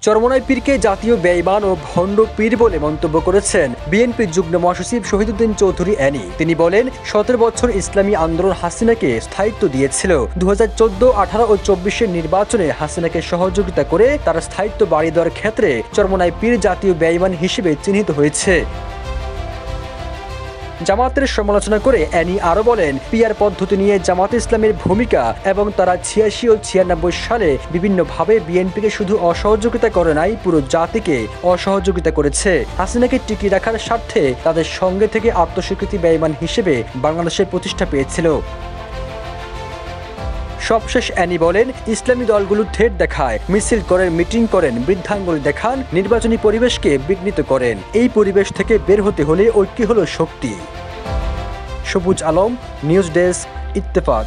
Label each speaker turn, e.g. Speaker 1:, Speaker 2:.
Speaker 1: চরমোনাই পীরকে জাতীয় বেঈমান ও ভণ্ড পীর বলে মন্তব্য করেছেন বিএনপির যুগ্ম মহাসচিব শহীদুদ্দিন চৌধুরী অ্যানি। তিনি বলেন, ১৭ বছর ইসলামী আন্দোলন হাসিনাকে স্থায়িত্ব দিয়েছিল। 2014, 18 ও 24-এর নির্বাচনে হাসিনাকে সহযোগিতা করে তার স্থায়িত্ব বাড়িয়ে দেওয়ার ক্ষেত্রে চরমোনাই পীর জাতীয় বেঈমান হিসেবে চিহ্নিত হয়েছে। জামাতের সমালোচনা করে অ্যানি আরও বলেন, পিআর পদ্ধতি নিয়ে জামাতে ইসলামের ভূমিকা এবং তারা ৮৬ ও ৯৬ সালে বিভিন্নভাবে বিএনপিকে শুধু অসহযোগিতা করে নাই, পুরো জাতিকে অসহযোগিতা করেছে। হাসিনাকে টিকিয়ে রাখার স্বার্থে তাদের সঙ্গে থেকে আত্মস্বীকৃতি বেঈমান হিসেবে বাংলাদেশের প্রতিষ্ঠা পেয়েছিল। সবশেষ অ্যানি বলেন, ইসলামী দলগুলো থ্রেড দেখায়, মিছিল করেন, মিটিং করেন, বৃদ্ধাঙ্গুলি দেখান, নির্বাচনী পরিবেশকে বিঘ্নিত করেন। এই পরিবেশ থেকে বের হতে হলে ঐক্য হলো শক্তি। সবুজ আলম, নিউজ ডেস্ক, ইত্তেফাক।